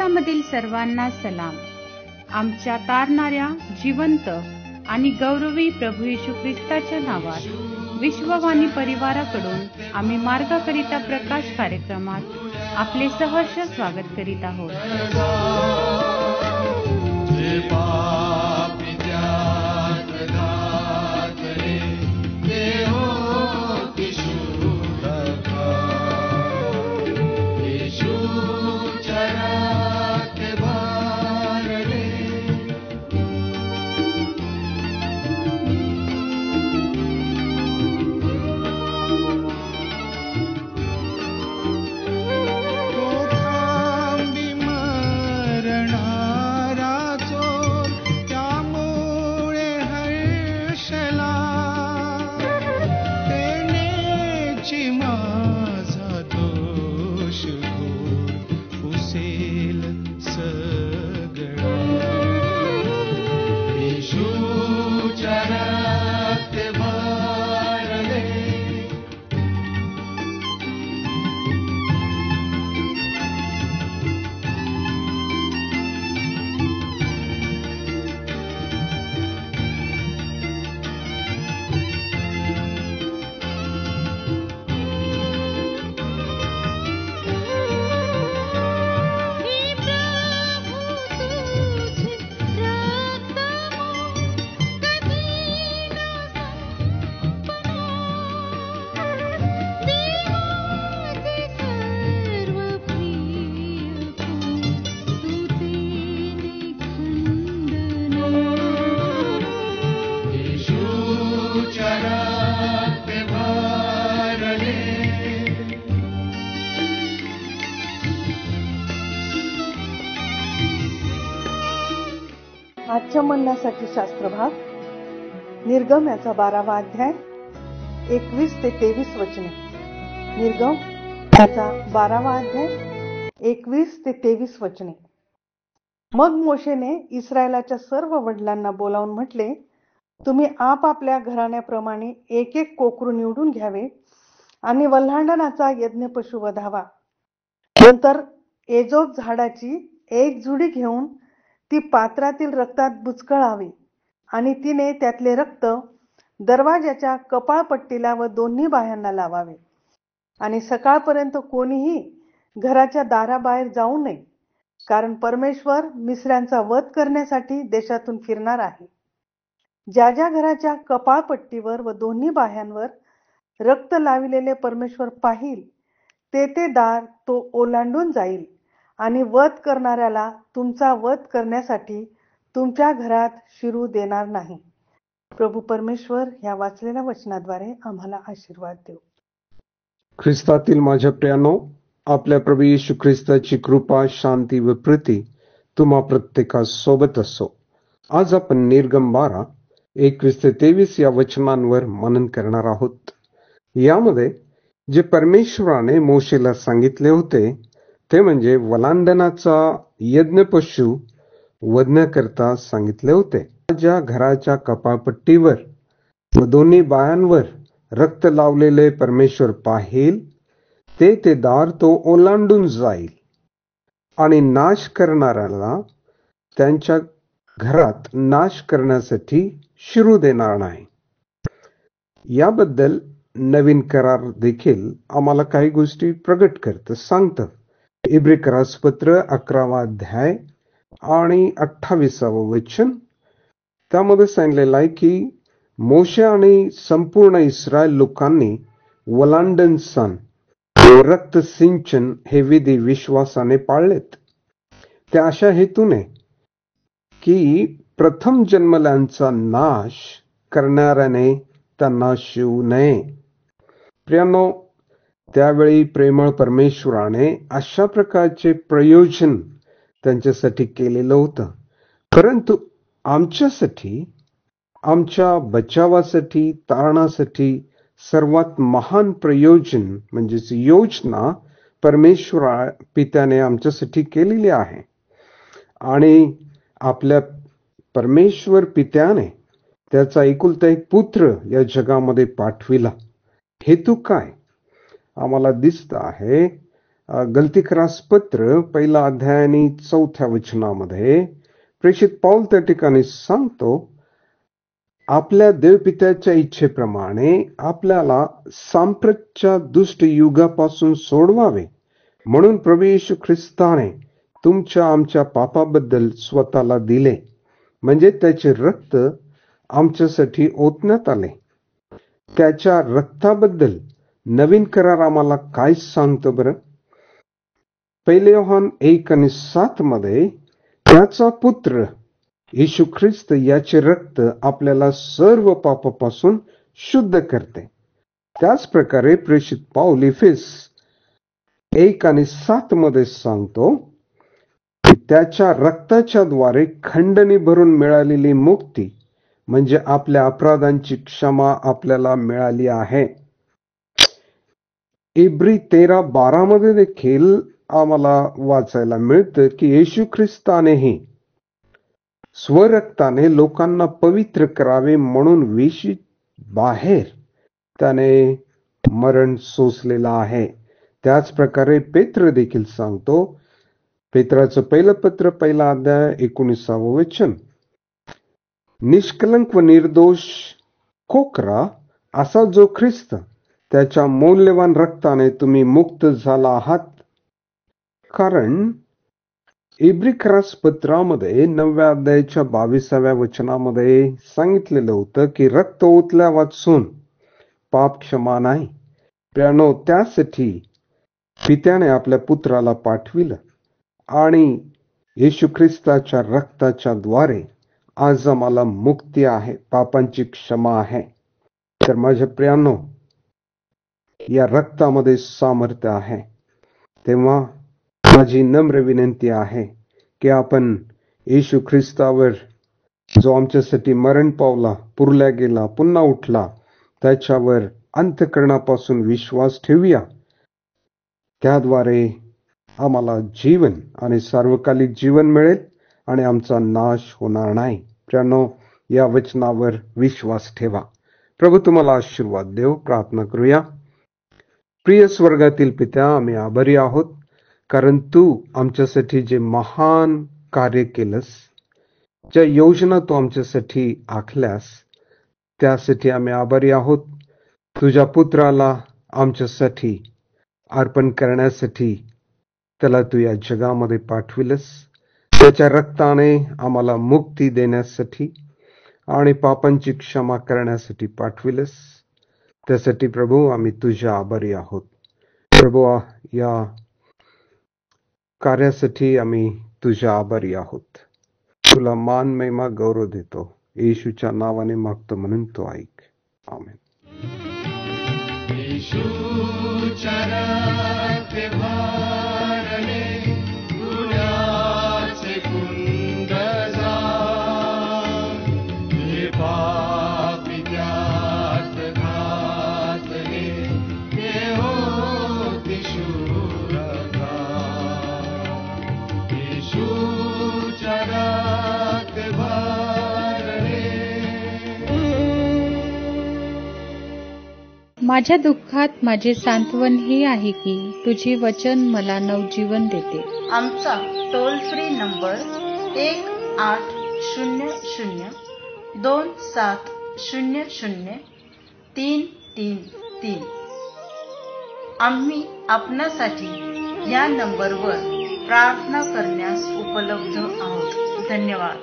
भारतामधील सर्वांना सलाम. आमच्या तारणाऱ्या, जिवंत आणि गौरवी प्रभू येशू ख्रिस्ताच्या नावात विश्ववाणी परिवाराकडून आम्ही मार्गाकरिता प्रकाश कार्यक्रमात आपले सहर्ष स्वागत करीत आहोत. आजच्या म्हणण्यासाठी शास्त्रभाग निर्गम याचा 12वा अध्याय 21 ते 23 वचने. निर्गम याचा 12वा अध्याय 21 ते 23 वचने. मग मोशेने इस्रायलाच्या सर्व वडिलांना बोलावून म्हटले, तुम्ही आपापल्या घराण्याप्रमाणे एक एक कोकरू निवडून घ्यावे आणि वल्हांडणाचा यज्ञ पशु वधावा. नंतर एजोप झाडाची एक जुडी घेऊन ती पात्रातील रक्तात बुचकळावी आणि तिने त्यातले रक्त दरवाजाच्या कपाळपट्टीला व दोन्ही बाह्यांना लावावे. आणि सकाळपर्यंत कोणीही घराच्या दाराबाहेर जाऊ नये, कारण परमेश्वर मिस्र्यांचा वध करण्यासाठी देशातून फिरणार आहे. ज्या ज्या घराच्या कपाळपट्टीवर व दोन्ही बाह्यांवर रक्त लाविलेले परमेश्वर पाहिल, ते दार तो ओलांडून जाईल आणि वध करणाऱ्याला तुमचा वध करण्यासाठी तुमच्या घरात शिरू देणार नाही. प्रभू परमेश्वर ह्या वाचलेल्या वचनाद्वारे आम्हाला आशीर्वाद देव. ख्रिस्तातील माझ्या प्रियानो, आपल्या प्रभू येशू ख्रिस्ताची कृपा, शांती व प्रीती तुम्हा प्रत्येकासोबत असो. आज आपण निर्गम 12, 21 ते 23 या वचनांवर मनन करणार आहोत. यामध्ये जे परमेश्वराने मोशेला सांगितले होते ते म्हणजे वलांडनाचा यज्ञ पशु वधण्याकरता सांगितले होते. ज्या घराच्या कपाळपट्टीवर व दोन्ही बायांवर रक्त लावलेले परमेश्वर पाहिल, ते दार तो ओलांडून जाईल आणि नाश करणाऱ्याला त्यांच्या घरात नाश करण्यासाठी शिरू देणार नाही. याबद्दल नवीन करार देखील आम्हाला काही गोष्टी प्रगट करतं, सांगतं. इब्रिकरासपत्र 11वा अध्याय आणि 28वं वचन, त्यामध्ये सांगितलेलं आहे की मोशे आणि संपूर्ण इस्रायल लोकांनी वलांडन सण व रक्त सिंचन हे विधी विश्वासाने पाळलेत. त्या अशा हेतूने की प्रथम जन्मल्यांचा नाश करणाऱ्याने त्यांना शिवू नये. प्रियानो, त्यावेळी प्रेमळ परमेश्वराने अशा प्रकारचे प्रयोजन त्यांच्यासाठी केलेलं होतं. परंतु आमच्यासाठी, आमच्या बचावासाठी, तारणासाठी सर्वात महान प्रयोजन म्हणजेच योजना परमेश्वर पित्याने आमच्यासाठी केलेली आहे. आणि आपल्या परमेश्वर पित्याने त्याचा एकुलता एक पुत्र या जगामध्ये पाठविला. हेतू काय? आम्हाला दिसत आहे गलतीकरास पत्र 1 अध्याय आणि 4 वचनामध्ये प्रेषित पाऊल त्या ठिकाणी सांगतो, आपल्या देवपित्याच्या इच्छेप्रमाणे आपल्याला सांप्रतच्या दुष्ट युगापासून सोडवावे म्हणून प्रभू येशू ख्रिस्ताने तुमच्या आमच्या पापाबद्दल स्वतःला दिले, म्हणजे त्याचे रक्त आमच्यासाठी ओतण्यात आले. त्याच्या रक्ताबद्दल नवीन करार आम्हाला काय सांगतो बरं? 1 योहान 1:7 मध्ये त्याचा पुत्र येशू ख्रिस्त याचे रक्त आपल्याला सर्व पापापासून शुद्ध करते. त्याच प्रकारे प्रेषित पाऊल इफेस 1:7 मध्ये सांगतो की त्याच्या रक्ताच्या द्वारे खंडणी भरून मिळालेली मुक्ती म्हणजे आपल्या अपराधांची क्षमा आपल्याला मिळाली आहे. इब्री 13:12 मध्ये देखील आम्हाला वाचायला मिळतं की येशू ख्रिस्तानेही स्वरक्ताने लोकांना पवित्र करावे म्हणून वेशीत बाहेर त्याने मरण सोसलेलं आहे. त्याच प्रकारे पेत्र देखील सांगतो, पेत्राचं 1 पत्र 1 अध्याय 19 वचन, निष्कलंक व निर्दोष कोकरा असा जो ख्रिस्त, त्याच्या मौल्यवान रक्ताने तुम्ही मुक्त झाला आहात. कारण इब्रिकरास पत्रामध्ये 9 अध्यायाच्या 22 वचनामध्ये सांगितलेलं होतं की रक्त ओतल्या वाचून पाप क्षमा नाही. प्रियानो, त्यासाठी पित्याने आपल्या पुत्राला पाठविलं आणि येशू ख्रिस्ताच्या रक्ताच्या द्वारे आज आम्हाला मुक्ती आहे, पापांची क्षमा आहे. तर माझ्या प्रियानो, या रक्तामध्ये सामर्थ्य आहे. तेव्हा माझी नम्र विनंती आहे की आपण येशू ख्रिस्तावर जो आमच्यासाठी मरण पावला, पुरला गेला, पुन्हा उठला, त्याच्यावर अंतःकरणापासून विश्वास ठेवूया. त्याद्वारे आम्हाला जीवन आणि सार्वकालिक जीवन मिळेल आणि आमचा नाश होणार नाही. प्रियानो, या वचनावर विश्वास ठेवा. प्रभू तुम्हाला आशीर्वाद देव. प्रार्थना करूया. प्रिय स्वर्गातील पित्या, आम्ही आभारी आहोत कारण तू आमच्यासाठी जे महान कार्य केलंस, ज्या योजना तू आमच्यासाठी आखल्यास, त्यासाठी आम्ही आभारी आहोत. तुझ्या पुत्राला आमच्यासाठी अर्पण करण्यासाठी त्याला तू या जगामध्ये पाठविलंस. त्याच्या रक्ताने आम्हाला मुक्ती देण्यासाठी आणि पापांची क्षमा करण्यासाठी पाठविलंस. त्यासाठी प्रभू आम्ही तुझ्या आभारी आहोत. प्रभू, या कार्यासाठी आम्ही तुझ्या आभारी आहोत. तुला मान, महिमा, गौरव देतो. येशूच्या नावाने मागतो म्हणून तो ऐक. आमेन. माझ्या दुःखात माझे सांत्वन हे आहे की तुझे वचन मला नवजीवन देते. आमचा टोल फ्री नंबर 1-800-2700-333. आम्ही आपणासाठी या नंबरवर प्रार्थना करण्यास उपलब्ध आहोत. धन्यवाद.